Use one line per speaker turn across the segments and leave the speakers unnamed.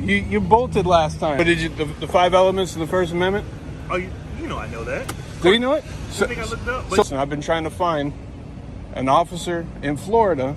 You bolted last time. But did you the 5 elements of the First Amendment?
Oh, you know I know that.
Do you know it?
I think I looked it up. But
So I've been trying to find an officer in Florida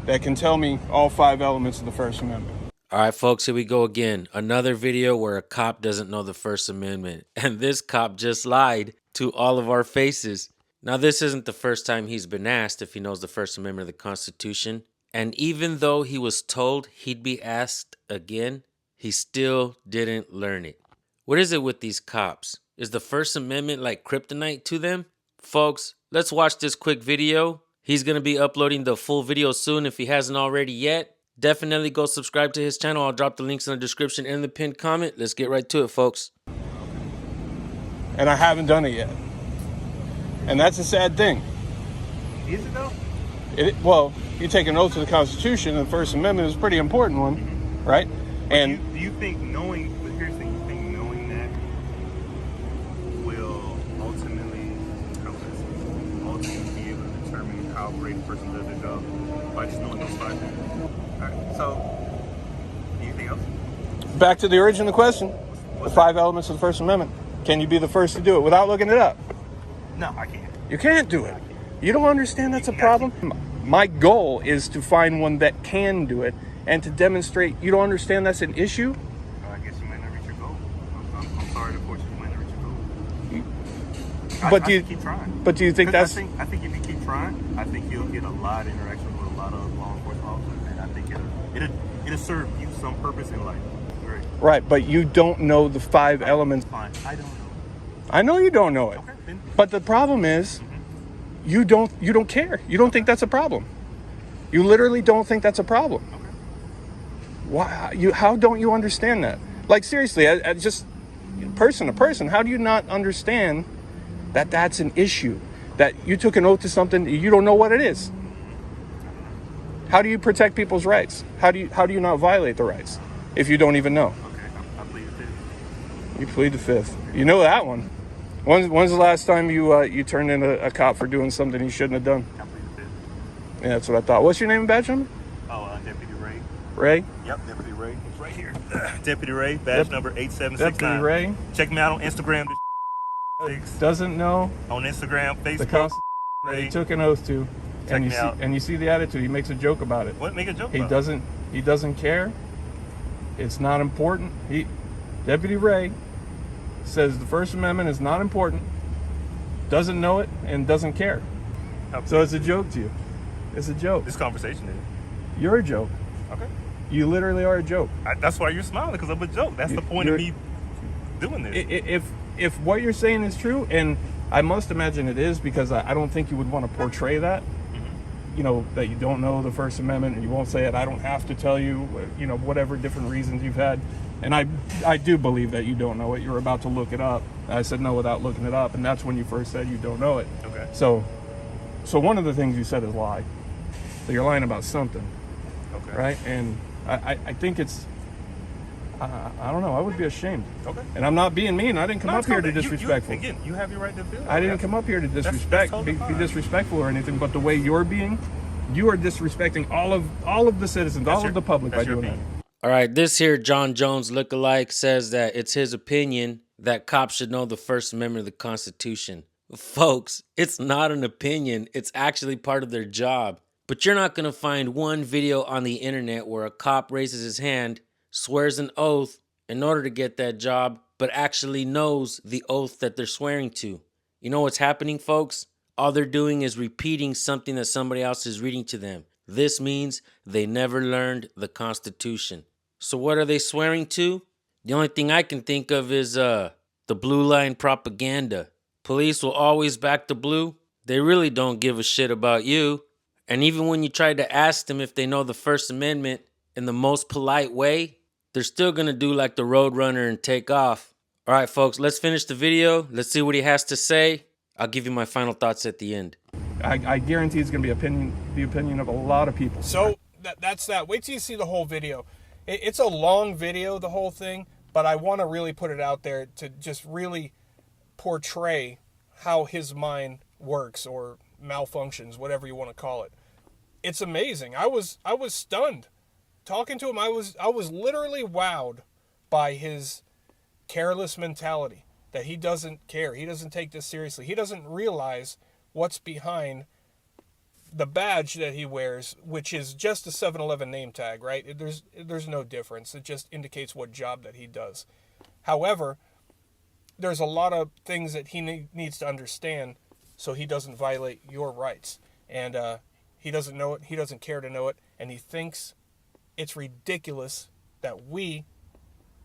that can tell me all 5 elements of the First Amendment.
All right, folks, here we go again. Another video where a cop doesn't know the First Amendment. And this cop just lied to all of our faces. Now, this isn't the first time he's been asked if he knows the First Amendment of the Constitution. And even though he was told he'd be asked again, he still didn't learn it. What is it with these cops? Is the First Amendment like kryptonite to them? Folks, let's watch this quick video. He's going to be uploading the full video soon if he hasn't already yet. Definitely go subscribe to his channel. I'll drop the links in the description and in the pinned comment. Let's get right to it, folks.
And I haven't done it yet. And that's a sad thing.
is it though?
Well, you take an oath to the Constitution, and the First Amendment is a pretty important one, right? And
do you think knowing? But here's the thing: you think knowing that will ultimately be able to determine how great a person does their job by just knowing those 5 things? All right. So, anything else?
back to the original question, the 5 elements of the First Amendment. Can you be the first to do it without looking it up?
No, I can't.
You can't do it. You don't understand that's a problem? My goal is to find one that can do it and to demonstrate you don't understand that's an issue.
I guess you might not reach your goal. I'm sorry to force you, you might not reach your goal.
But
I keep trying.
But do you think that's...
I think if you keep trying, I think you'll get a lot of interaction with a lot of law enforcement officers, and I think it'll serve you some purpose in life. Great.
Right, but you don't know the 5 elements.
Fine. I don't know.
I know you don't know it.
Okay, then.
But the problem is, you don't care. You don't think that's a problem. You literally don't think that's a problem.
Okay.
Why? How don't you understand that? Like, seriously, I just person to person, how do you not understand that that's an issue? That you took an oath to something you don't know what it is. How do you protect people's rights? How do you not violate the rights if you don't even know?
Okay, I plead the 5th.
You plead the 5th. You know that one. When's the last time you turned in a cop for doing something he shouldn't have done?
I plead the 5th.
Yeah, that's what I thought. What's your name and badge number?
Oh, Deputy Ray.
Ray?
Yep, Deputy Ray. It's right here. Deputy Ray, badge number 8769.
Deputy Ray?
Check me out on Instagram.
Doesn't know
On Instagram,
the
Facebook.
Constitution
Ray.
he took an oath to.
Check me out.
And you see the attitude. He makes a joke about it.
What? Make a joke
He
about it.
doesn't care. It's not important. Deputy Ray says the First Amendment is not important, doesn't know it, and doesn't care. So it's a joke to you. It's a joke.
This conversation is.
You're a joke.
Okay.
You literally are a joke.
That's why you're smiling, because I'm a joke. That's the point of me doing this.
If what you're saying is true, and I must imagine it is, because I don't think you would want to portray that, you know, that you don't know the First Amendment, and you won't say it. I don't have to tell you, you know, whatever different reasons you've had. And I do believe that you don't know it. You're about to look it up. I said no without looking it up, and that's when you first said you don't know it.
Okay.
So one of the things you said is lie. So you're lying about something,
Okay.
right? And I think it's, I don't know. I would be ashamed.
Okay.
And I'm not being mean. I didn't come up here to disrespectful.
Again, you have your right to feel.
I didn't come up here to disrespect,
totally
be
fine.
disrespectful or anything. But the way you are disrespecting all of the citizens, all of the public by doing that.
All right, this here John Jones lookalike says that it's his opinion that cops should know the First Amendment of the Constitution. Folks, it's not an opinion. It's actually part of their job. But you're not going to find one video on the internet where a cop raises his hand, swears an oath in order to get that job, but actually knows the oath that they're swearing to. You know what's happening, folks? All they're doing is repeating something that somebody else is reading to them. This means they never learned the Constitution. So what are they swearing to? The only thing I can think of is the blue line propaganda. Police will always back the blue. They really don't give a shit about you. And even when you try to ask them if they know the First Amendment in the most polite way, they're still going to do like the Roadrunner and take off. All right, folks, let's finish the video. Let's see what he has to say. I'll give you my final thoughts at the end.
I guarantee it's going to be the opinion of a lot of people. So that's that. Wait till you see the whole video. It's a long video, the whole thing, but I want to really put it out there to just really portray how his mind works or malfunctions, whatever you want to call it. It's amazing. I was stunned talking to him. I was literally wowed by his careless mentality, that he doesn't care. He doesn't take this seriously. He doesn't realize what's behind the badge that he wears, which is just a 7-Eleven name tag, right? There's no difference. It just indicates what job that he does. However, there's a lot of things that he needs to understand so he doesn't violate your rights. And he doesn't know it. He doesn't care to know it. And he thinks it's ridiculous that we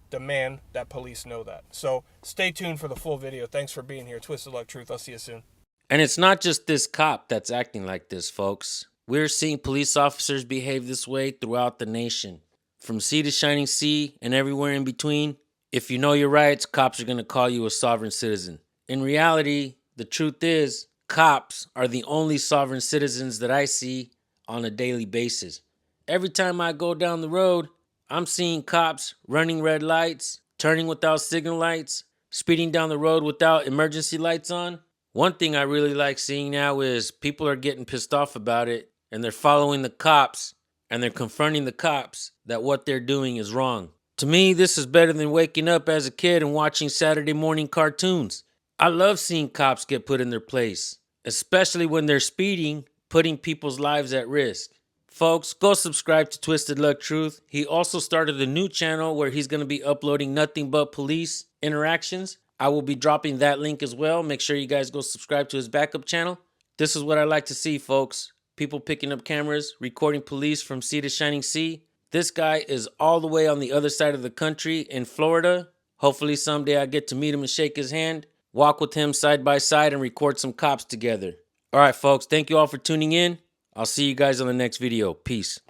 demand that police know that. So stay tuned for the full video. Thanks for being here. Twisted Luck Truth. I'll see you soon.
And it's not just this cop that's acting like this, folks. We're seeing police officers behave this way throughout the nation. From sea to shining sea and everywhere in between. If you know your rights, cops are going to call you a sovereign citizen. In reality, the truth is, cops are the only sovereign citizens that I see on a daily basis. Every time I go down the road, I'm seeing cops running red lights, turning without signal lights, speeding down the road without emergency lights on. One thing I really like seeing now is people are getting pissed off about it, and they're following the cops, and they're confronting the cops that what they're doing is wrong. To me, this is better than waking up as a kid and watching Saturday morning cartoons. I love seeing cops get put in their place, especially when they're speeding, putting people's lives at risk. Folks, go subscribe to Twisted Luck Truth. He also started a new channel where he's going to be uploading nothing but police interactions. I will be dropping that link as well. Make sure you guys go subscribe to his backup channel. This is what I like to see, folks. People picking up cameras, recording police from sea to shining sea. This guy is all the way on the other side of the country in Florida. Hopefully someday I get to meet him and shake his hand, walk with him side by side, and record some cops together. All right, folks. Thank you all for tuning in. I'll see you guys on the next video. Peace.